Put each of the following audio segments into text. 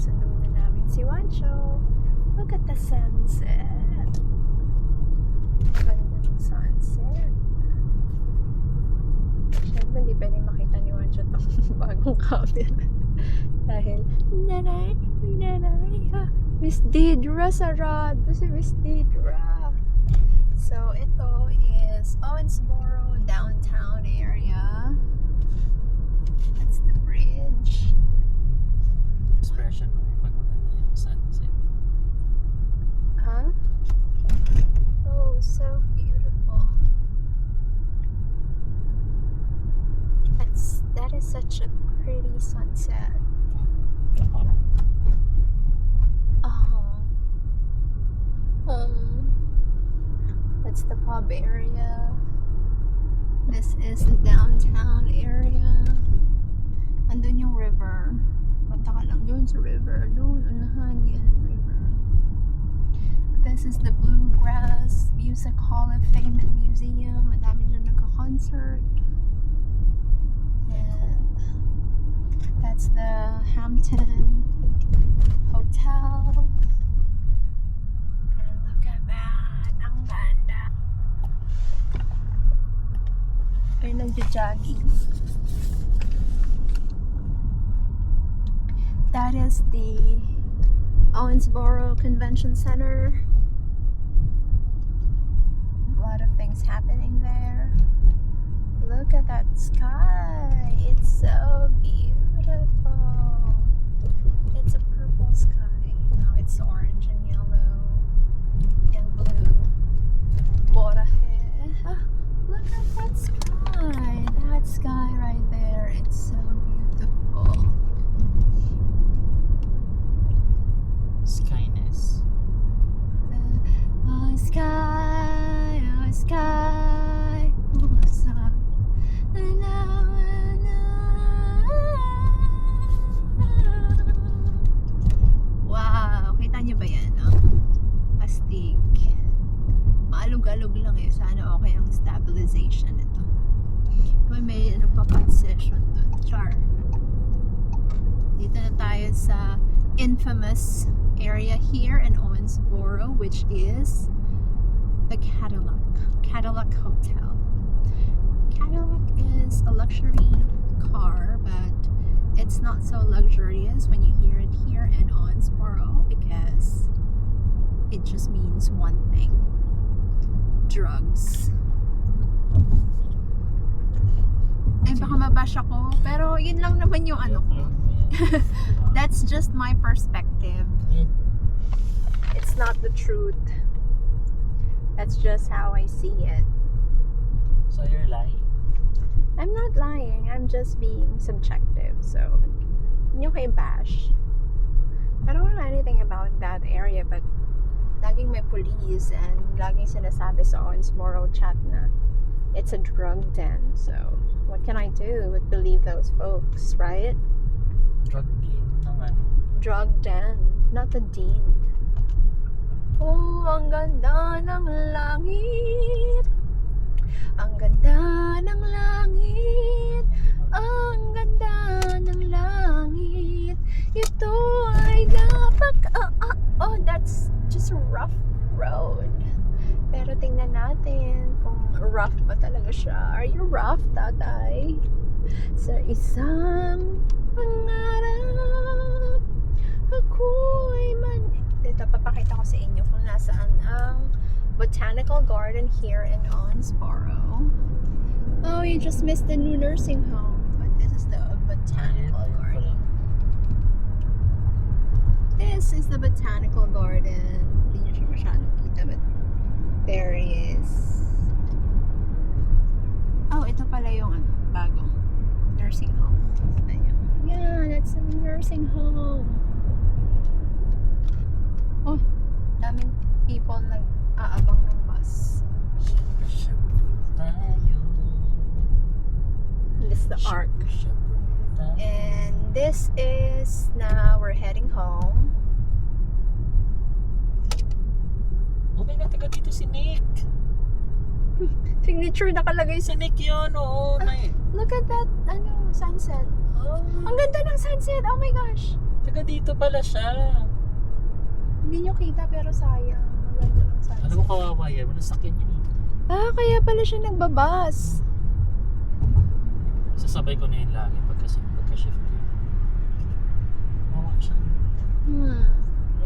Sundo na namin si Wancho. Look at the sunset. Ganda ng sunset. Siyempre, hindi pwedeng makita ni Wancho itong bagong camera. Dahil, nanay, ha? Miss Deidra Sarad. Si Miss Deidra. So, ito is Owensboro downtown area. That's the bridge. Expression mo yung pag maganda yung sunset. Huh? Oh, so beautiful. That is such a pretty sunset. That's the pub area. This is the downtown area. Andun yung river. Punta ka lang doon sa river. Doon, unahan yan, river. This is the Bluegrass Music Hall of Fame and Museum. Madami dyan nagka-concert. And that's the Hampton Hotel. And look at that. Ang ganda. Ay, nagja-jogging. That is the Owensboro Convention Center. A lot of things happening there. Look at that sky. It's so beautiful. It's a purple sky. Now it's orange and yellow and blue. Borahe. Look at that sky. That sky right there. It's so beautiful. Skyness. Sky, sky. Wow, kita niyo ba yan? Oh? Astig. Maalog-alog lang eh. Sana okay ang stabilization nito. May ano pa session dun. Char. Dito na tayo sa infamous area here in Owensboro, which is the Cadillac Hotel. Cadillac is a luxury car, but it's not so luxurious when you hear it here in Owensboro because it just means one thing: drugs. Eh, baka mabash ako, pero yun lang naman yung ano ko. That's just my perspective. It's not the truth. That's just how I see it. So you're lying? I'm not lying. I'm just being subjective. So, yun yung kay bash. I don't know anything about that area, but laging may police and laging sinasabi sa Owensboro chat na it's a drug den. So, what can I do but believe those folks, right? Drug deal ng ano? Drug den, not the dean. Oh, ang ganda ng langit. Ang ganda ng langit. Ang ganda ng langit. Ito ay dapat oh, that's just a rough road. Pero tingnan natin kung rough ba talaga siya. Are you rough, tatay? Sa isang pangarap ako'y Ito, papakita ko sa inyo kung nasaan ang Botanical Garden here in Owensboro. Oh, you just missed the new nursing home. But this is the Botanical Garden. This is the Botanical Garden. Hindi nyo siya masyadong kita, but there is. Oh, ito pala yung bagong nursing home. Ayan. Yeah, that's a nursing home. Oh, daming people nag-aabang ng bus. This is the arc. And this is now we're heading home. Oh my God, taga dito si Nick. Signature nakalagay sa Si Nick yun, oo. Look at that, sunset. Oh, Ang ganda ng sunset. Oh my gosh. Taga dito pala siya. Hindi nyo kita pero sayang. Maganda lang sana. Alam mo kawawa yan. Walang sakyan yun eh. Kaya pala siya nagbabas. Sasabay ko na yun lagi pagka-shift ko. Kawawa siya.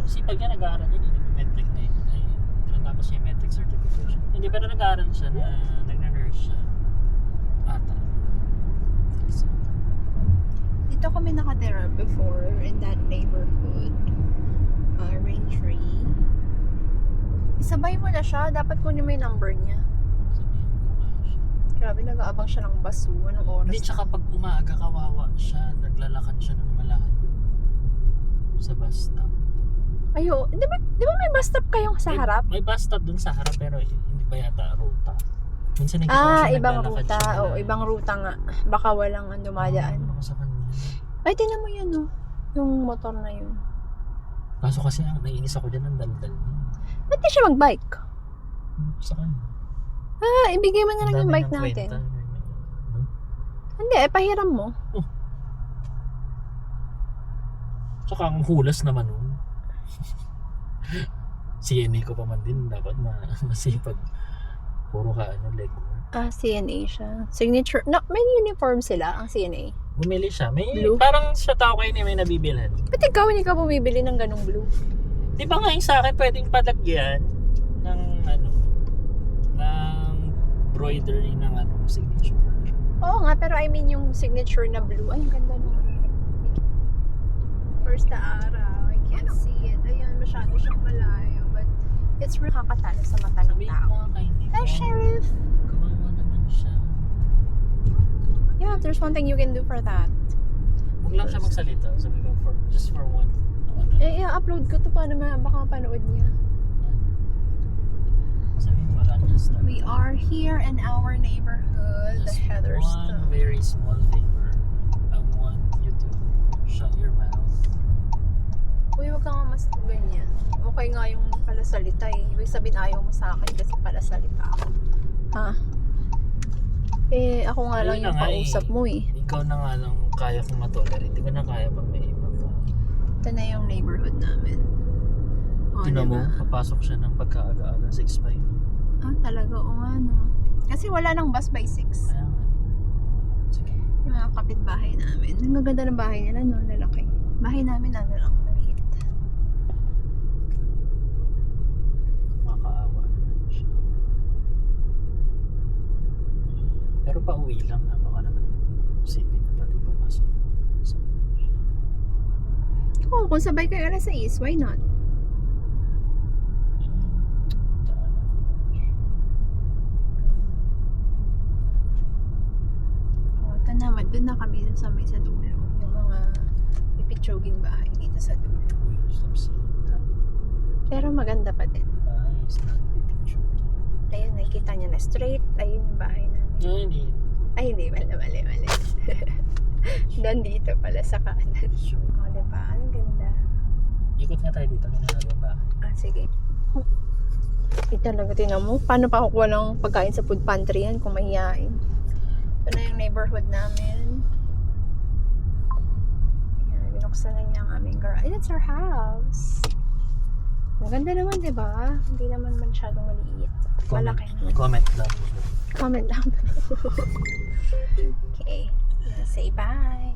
Kasi pag yan nag-aaral yun, nag-medtech na yun. Ay, tinatapos niya yung medtech certification. Hindi pero nag-aaral siya na nag-nurse siya. Ata. Dito kami nakatira before in that neighborhood. Raintree. Isabay mo na siya. Dapat kunin mo yung number niya. Sabihin ko nga siya. Grabe, nag-aabang siya ng baso. Anong oras? Hindi, tsaka pag umaga kawawa siya, naglalakad siya ng malayo. Sa bus stop. Ayo, di ba may bus stop kayong sa harap? May bus stop dun sa harap pero hindi ba yata ruta? Minsan nakita ko siya Ibang naglalakad ruta. siya Oo, malayo. ibang ruta nga. Baka walang dumadaan. Ano ko sa kanya? Ay, tingnan mo yun, oh. Yung motor na yun. Kaso kasi naiinis ako dyan ng daldal niya. Ba't di siya mag-bike? Sa kanya. Ibigay mo na lang yung Dami bike ng natin. kwenta. Hindi, pahiram mo. Tsaka ang hulas naman nun. CNA ko pa man din. Dapat masipag. Puro ka legwork. CNA siya. Signature. No, may uniform sila, ang CNA. Bumili siya. May, Blue? parang siya tao kayo may nabibilhan. Ba't ikaw hindi ka bumibili ng ganong blue? Di ba nga yung sa akin pwedeng palagyan ng ng embroidery ng signature. Oo nga, pero I mean yung signature na blue. Ay, ang ganda nung. First na araw. I can't see it. Ayun, masyado siyang malayo. But it's really nakakatalo sa mata ng Sabihin tao. mo nga kay Nico. Hey, Sheriff! Kawawa naman siya. Yeah, if there's one thing you can do for that. Huwag lang siya magsalita. Sabi ko, just for one. I-upload ko to paano baka mapanood niya. Sabi mo, wala niya start. We are here in our neighborhood, the Just one Heatherstone. very small favor. I want you to shut your mouth. Uy, wag ka nga mas ganyan. Okay nga yung palasalita eh. Ibig sabihin ayaw mo sa akin kasi palasalita ako. Ha? Ako nga lang Ayun yung na nga kausap mo eh. Ikaw na nga lang kaya kong matolerate. Hindi ko na kaya pag may iba pa. Ito na yung neighborhood namin. Tinan mo, diba? papasok siya ng pagkaaga-aga 6:05. Talaga, o nga no. Kasi wala nang bus by 6. Kaya nga. Sige. Yung mga kapitbahay namin. Ang gaganda ng bahay nila, no? Lalaki. Bahay namin, lang, maliit. Makakaawa naman siya. Pero pauwi lang ha. Baka naman sipin na pati papasok. Oo, kung sabay kayo alas 6, why not? Ito naman, doon na kami dun sa may sa dulo. Yung mga pipitsoging bahay dito sa dulo. Pero maganda pa din. Ayun, nakikita niya na straight. Ayun yung bahay namin. Ay, hindi. Mali. Doon dito pala sa kanan. Diba? Ang ganda. Ikot nga tayo dito. Ganyan yung bahay. Sige. Talaga, tinan mo. Paano pa kukuha ng pagkain sa food pantry yan kung mahihain? Ito na yung neighborhood namin. Yan, binuksan na niya ang aming garage. Ay, that's our house. Maganda naman, di ba? Hindi naman masyadong maliit. Malaki naman. Comment lang. Comment down below. Okay. Say bye.